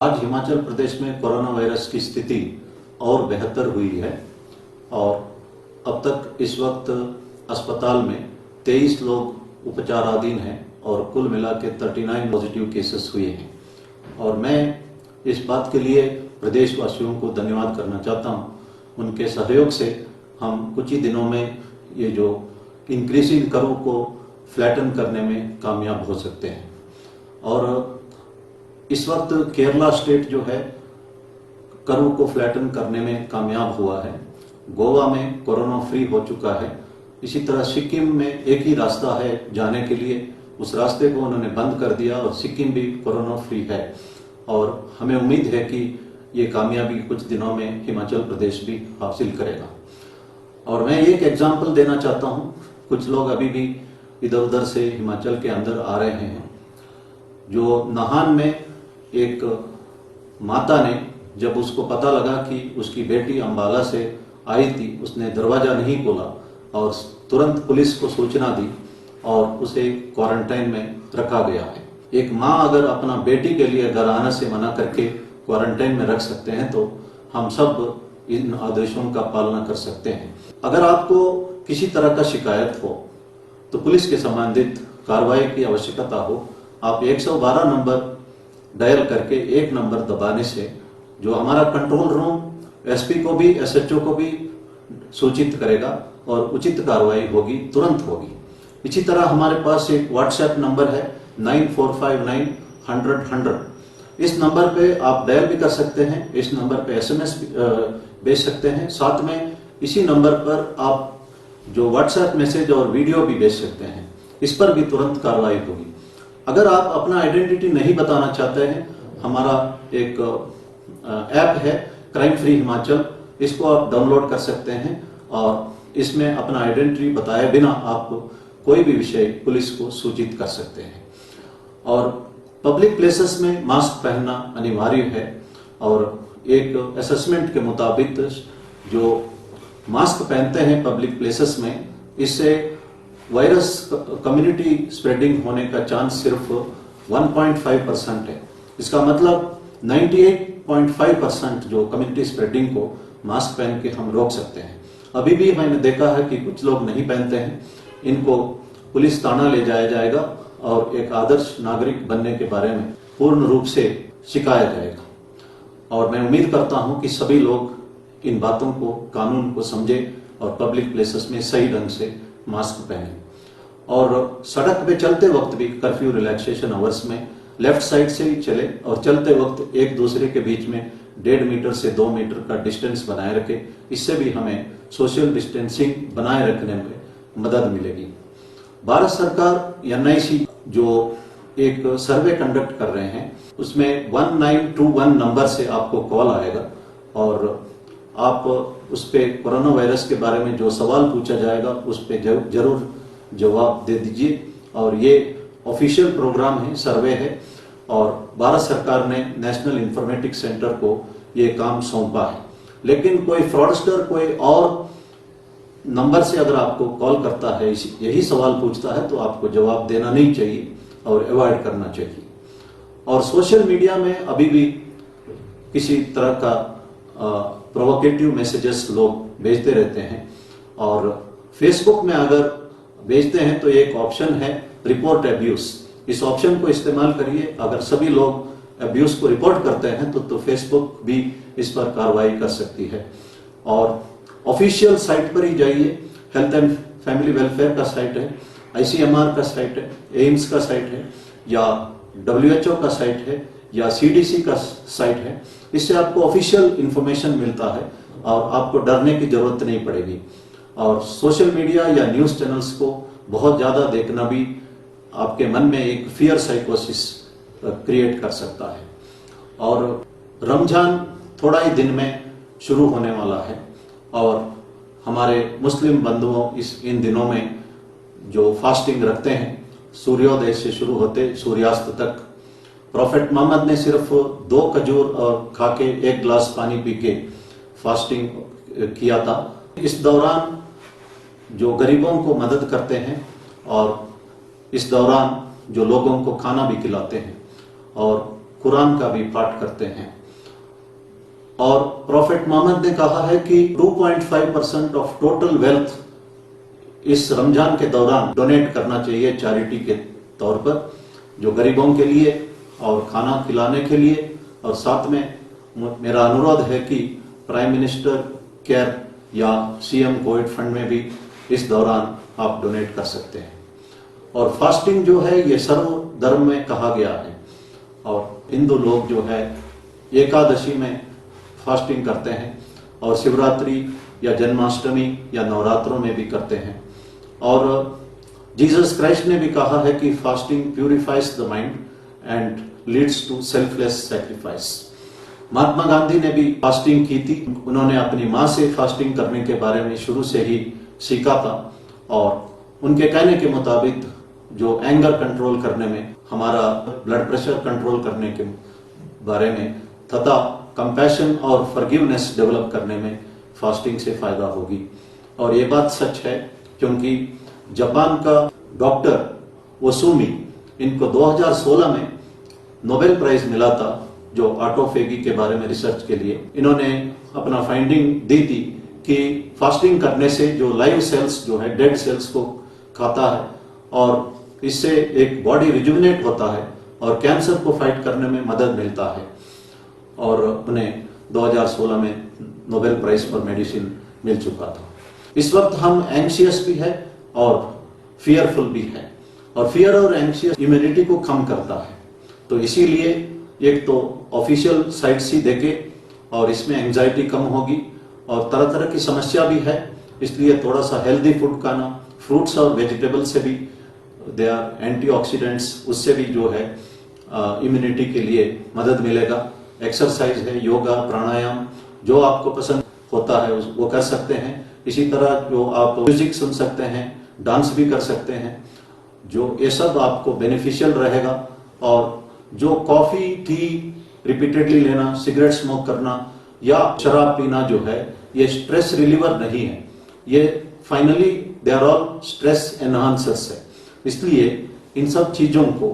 आज हिमाचल प्रदेश में corona virus की स्थिति और बेहतर हुई है और अब तक इस वक्त अस्पताल में 23 लोग उपचाराधीन हैं और कुल मिला के 39 पॉजिटिव केसेस हुए हैं। और मैं इस बात के लिए प्रदेशवासियों को धन्यवाद करना चाहता हूं। उनके सहयोग से हम कुछ ही दिनों में ये जो इंक्रीजिंग कर्व को फ्लैटन करने में कामयाब हो सकते हैं। और इस वक्त केरला स्टेट जो है कर्व को फ्लैटन करने में कामयाब हुआ है। गोवा में कोरोना फ्री हो चुका है। इसी तरह सिक्किम में एक ही रास्ता है जाने के लिए, उस रास्ते को उन्होंने बंद कर दिया और सिक्किम भी कोरोना फ्री है। और हमें उम्मीद है कि ये कामयाबी कुछ दिनों में हिमाचल प्रदेश भी हासिल करेगा। और मैं एक एग्जाम्पल देना चाहता हूँ। कुछ लोग अभी भी इधर उधर से हिमाचल के अंदर आ रहे हैं। जो नाहन में एक माता ने, जब उसको पता लगा कि उसकी बेटी अंबाला से आई थी, उसने दरवाजा नहीं खोला और तुरंत पुलिस को सूचना दी और उसे क्वारंटाइन में रखा गया है। एक माँ अगर अपना बेटी के लिए घर आने से मना करके क्वारंटाइन में रख सकते हैं तो हम सब इन आदेशों का पालना कर सकते हैं। अगर आपको किसी तरह का शिकायत हो तो पुलिस के संबंधित कार्रवाई की आवश्यकता हो, आप 112 नंबर डायल करके एक नंबर दबाने से जो हमारा कंट्रोल रूम एसपी को भी एसएचओ को भी सूचित करेगा और उचित कार्रवाई होगी, तुरंत होगी। इसी तरह हमारे पास एक व्हाट्सएप नंबर है 9459 100 100। इस नंबर पे आप डायल भी कर सकते हैं, इस नंबर पे एसएमएस भेज सकते हैं। साथ में इसी नंबर पर आप जो व्हाट्सएप मैसेज और वीडियो भी भेज सकते हैं, इस पर भी तुरंत कार्रवाई होगी। अगर आप अपना आइडेंटिटी नहीं बताना चाहते हैं, हमारा एक ऐप है क्राइम फ्री हिमाचल, इसको आप डाउनलोड कर सकते हैं और इसमें अपना आइडेंटिटी बताए बिना आप कोई भी विषय पुलिस को सूचित कर सकते हैं। और पब्लिक प्लेसेस में मास्क पहनना अनिवार्य है और एक असेसमेंट के मुताबिक जो मास्क पहनते हैं पब्लिक प्लेसेस में, इससे वायरस कम्युनिटी स्प्रेडिंग होने का चांस सिर्फ 1.5% है। इसका मतलब 98.5% जो कम्युनिटी स्प्रेडिंग को मास्क पहन के हम रोक सकते हैं। अभी भी मैंने देखा है कि कुछ लोग नहीं पहनते हैं, इनको पुलिस थाना ले जाया जाएगा और एक आदर्श नागरिक बनने के बारे में पूर्ण रूप से सिखाया जाएगा। और मैं उम्मीद करता हूं कि सभी लोग इन बातों को, कानून को समझे और पब्लिक प्लेसेस में सही ढंग से मास्क पहने। और सड़क पे चलते वक्त भी कर्फ्यू रिलैक्सेशन आवर्स में लेफ्ट साइड से ही चले और चलते वक्त एक दूसरे के बीच में 1.5 मीटर से 2 मीटर का डिस्टेंस बनाए रखे। इससे भी हमें सोशल डिस्टेंसिंग बनाए रखने में मदद मिलेगी। भारत सरकार NIC जो एक सर्वे कंडक्ट कर रहे हैं, उसमें 1921 नंबर से आपको कॉल आएगा और आप उस पे कोरोना वायरस के बारे में जो सवाल पूछा जाएगा उस पे जरूर जवाब दे दीजिए। और ये ऑफिशियल प्रोग्राम है, सर्वे है और भारत सरकार ने नेशनल इंफॉर्मेटिक्स सेंटर को ये काम सौंपा है। लेकिन कोई फ्रॉडस्टर कोई और नंबर से अगर आपको कॉल करता है, यही सवाल पूछता है, तो आपको जवाब देना नहीं चाहिए और अवॉइड करना चाहिए। और सोशल मीडिया में अभी भी किसी तरह का प्रोवोकेटिव मैसेजेस लोग भेजते रहते हैं और फेसबुक में अगर भेजते हैं तो एक ऑप्शन है रिपोर्ट एब्यूज। इस ऑप्शन को इस्तेमाल करिए। अगर सभी लोग एब्यूज को रिपोर्ट करते हैं तो फेसबुक भी इस पर कार्रवाई कर सकती है। और ऑफिशियल साइट पर ही जाइए। हेल्थ एंड फैमिली वेलफेयर का साइट है, ICMR का साइट है, एम्स का साइट है या WHO का साइट है या CDC का साइट है। इससे आपको ऑफिशियल इंफॉर्मेशन मिलता है और आपको डरने की जरूरत नहीं पड़ेगी। और सोशल मीडिया या न्यूज चैनल्स को बहुत ज्यादा देखना भी आपके मन में एक फियर साइकोसिस क्रिएट कर सकता है। और रमजान थोड़ा ही दिन में शुरू होने वाला है और हमारे मुस्लिम बंधुओं इन दिनों में जो फास्टिंग रखते हैं, सूर्योदय से शुरू होते सूर्यास्त तक, प्रॉफेट मोहम्मद ने सिर्फ 2 खजूर और खा के 1 गिलास पानी पी के फास्टिंग किया था। इस दौरान जो गरीबों को मदद करते हैं और इस दौरान जो लोगों को खाना भी खिलाते हैं और कुरान का भी पाठ करते हैं। और प्रॉफेट मोहम्मद ने कहा है कि 2.5% ऑफ टोटल वेल्थ इस रमजान के दौरान डोनेट करना चाहिए चैरिटी के तौर पर, जो गरीबों के लिए और खाना खिलाने के लिए। और साथ में मेरा अनुरोध है कि प्राइम मिनिस्टर केयर या सीएम कोविड फंड में भी इस दौरान आप डोनेट कर सकते हैं। और फास्टिंग जो है ये सर्व धर्म में कहा गया है, और हिंदू लोग जो है एकादशी में फास्टिंग करते हैं, और शिवरात्रि या जन्माष्टमी या नवरात्रों में भी करते हैं। और जीसस क्राइस्ट ने भी कहा है कि fasting purifies the mind and leads to selfless sacrifice. Mahatma Gandhi ने भी फास्टिंग की थी। उन्होंने अपनी माँ से फास्टिंग करने के बारे में शुरू से ही सीखा था, और उनके कहने के मुताबिक जो एंगर कंट्रोल करने में, हमारा ब्लड प्रेशर कंट्रोल करने के बारे में तथा कंपैशन और फॉरगिवनेस डेवलप करने में फास्टिंग से फायदा होगी। और ये बात सच है, क्योंकि जापान का डॉक्टर ओसुमी, इनको 2016 में नोबेल प्राइज मिला था जो ऑटोफेगी के बारे में रिसर्च के लिए। इन्होंने अपना फाइंडिंग दी थी कि फास्टिंग करने से जो लाइव सेल्स जो है डेड सेल्स को खाता है, और इससे एक बॉडी रिजुविनेट होता है और कैंसर को फाइट करने में मदद मिलता है। और उन्हें 2016 में नोबेल प्राइज फॉर मेडिसिन मिल चुका था। इस वक्त हम एंग्शियस भी है और फियरफुल भी है, और फियर और एंग्शियस इम्यूनिटी को कम करता है। तो इसीलिए एक तो ऑफिशियल साइट्स ही देखे, और इसमें एंजाइटी कम होगी, और तरह तरह की समस्या भी है, इसलिए थोड़ा सा हेल्दी फूड खाना, फ्रूट्स और वेजिटेबल से भी दे आर एंटीऑक्सीडेंट्स, उससे भी जो है इम्यूनिटी के लिए मदद मिलेगा। एक्सरसाइज है, योगा, प्राणायाम, जो आपको पसंद होता है वो कर सकते हैं। इसी तरह जो आप म्यूजिक सुन सकते हैं, डांस भी कर सकते हैं, जो ये सब आपको बेनिफिशियल रहेगा। और जो कॉफी, टी रिपीटेडली लेना, सिगरेट स्मोक करना या शराब पीना जो है, ये स्ट्रेस रिलीवर नहीं है, ये finally they are all stress enhancers है। इसलिए इन सब चीजों को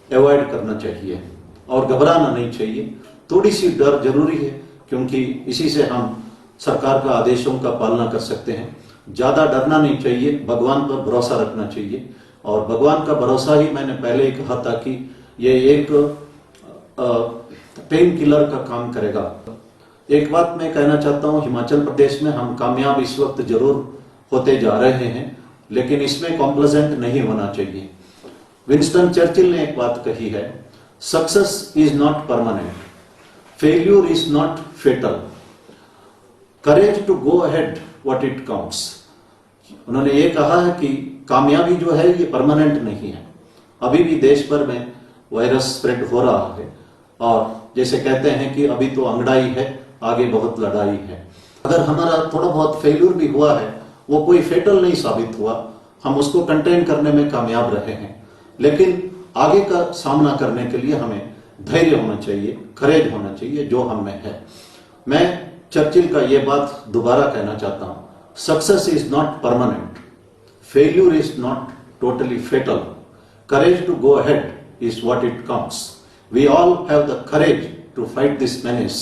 अवॉइड करना चाहिए और घबराना नहीं चाहिए। थोड़ी सी डर जरूरी है, क्योंकि इसी से हम सरकार का आदेशों का पालना कर सकते हैं। ज्यादा डरना नहीं चाहिए, भगवान पर भरोसा रखना चाहिए। और भगवान का भरोसा ही, मैंने पहले ही कहा था कि ये एक पेन किलर का काम करेगा। एक बात मैं कहना चाहता हूं, हिमाचल प्रदेश में हम कामयाब इस वक्त जरूर होते जा रहे हैं, लेकिन इसमें कॉम्प्लेसेंट नहीं होना चाहिए। विंस्टन चर्चिल ने एक बात कही है, success is not permanent, failure is not fatal, courage to go ahead what it counts. उन्होंने ये कहा है कि कामयाबी जो है ये परमानेंट नहीं है। अभी भी देश भर में वायरस स्प्रेड हो रहा है, और जैसे कहते हैं कि अभी तो अंगड़ाई है, आगे बहुत लड़ाई है। अगर हमारा थोड़ा बहुत फेल्यूर भी हुआ है, वो कोई फेटल नहीं साबित हुआ, हम उसको कंटेन करने में कामयाब रहे हैं। लेकिन आगे का सामना करने के लिए हमें धैर्य होना चाहिए, करेज होना चाहिए, जो हम में है। मैं चर्चिल का ये बात दोबारा कहना चाहता हूं, success is not permanent, failure is not totally fatal, courage to go ahead is what it counts. We all have the courage to fight this menace,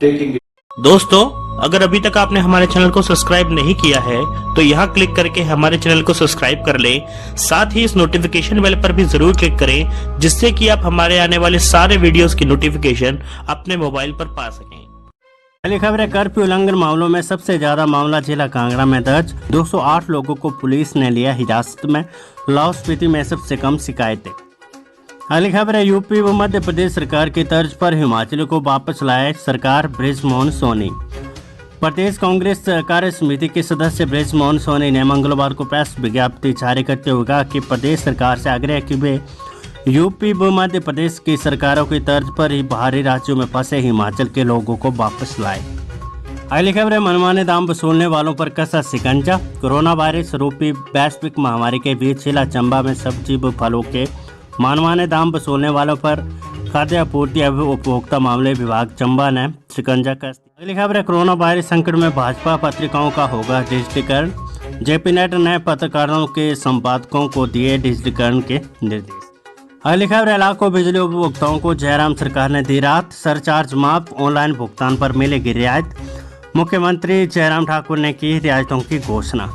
taking. दोस्तों, अगर अभी तक आपने हमारे चैनल को सब्सक्राइब नहीं किया है तो यहाँ क्लिक करके हमारे चैनल को सब्सक्राइब कर लें। साथ ही इस नोटिफिकेशन बेल पर भी जरूर क्लिक करें, जिससे कि आप हमारे आने वाले सारे वीडियोस की नोटिफिकेशन अपने मोबाइल पर पा सकें। पहली खबर है, कर्फ्यू उल्लंघन मामलों में सबसे ज्यादा मामला जिला कांगड़ा में दर्ज। 208 लोगों को पुलिस ने लिया हिरासत में। लाहौल स्पीति में सबसे कम शिकायतें। अगली खबर है, यूपी व मध्य प्रदेश सरकार की तर्ज पर हिमाचल को वापस लाए सरकार, बृजमोहन सोनी। प्रदेश कांग्रेस कार्य समिति के सदस्य बृजमोहन सोनी ने मंगलवार को प्रेस विज्ञप्ति जारी करते हुए कहा कि प्रदेश सरकार से आग्रह कि वे यूपी व मध्य प्रदेश की सरकारों की तर्ज पर ही बाहरी राज्यों में फंसे हिमाचल के लोगों को वापस लाए। अगली खबर है, मनमाने दाम वसूलने वालों पर कसा शिकंजा। कोरोना वायरस रूपी वैश्विक महामारी के बीच जिला चंबा में सब्जी व फलों के मनमाने दाम वसूलने वालों पर खाद्य आपूर्ति एवं उपभोक्ता मामले विभाग चंबा ने शिकंजा कस दिया। अगली खबर है, कोरोना वायरस संकट में भाजपा पत्रिकाओं का होगा डिजिटीकरण। जेपी नेट ने पत्रकारों के संपादकों को दिए डिजिटीकरण के निर्देश। अगली खबर इलाकों बिजली उपभोक्ताओं को जयराम सरकार ने दी राहत, सरचार्ज माफ, ऑनलाइन भुगतान पर मिलेगी रियायत। मुख्यमंत्री जयराम ठाकुर ने की रियायतों की घोषणा।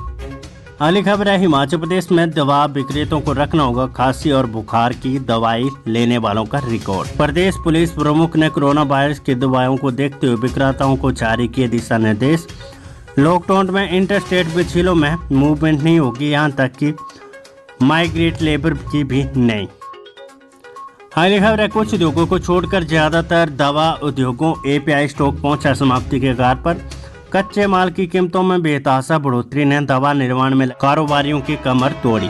अगली खबर है हिमाचल प्रदेश में दवा विक्रेताओं को रखना होगा खांसी और बुखार की दवाई लेने वालों का रिकॉर्ड। प्रदेश पुलिस प्रमुख ने कोरोना वायरस की दवाओं को देखते हुए विक्रेताओं को जारी किए दिशा निर्देश। लॉकडाउन में इंटरस्टेट बिछिलों में मूवमेंट नहीं होगी, यहाँ तक कि माइग्रेट लेबर की भी नहीं। अगली खबर है कुछ उद्योगों को छोड़कर ज्यादातर दवा उद्योगों एपीआई स्टॉक पहुंचा समाप्ति के कगार पर। कच्चे माल की कीमतों में बेतहाशा बढ़ोतरी ने दवा निर्माण में कारोबारियों की कमर तोड़ी।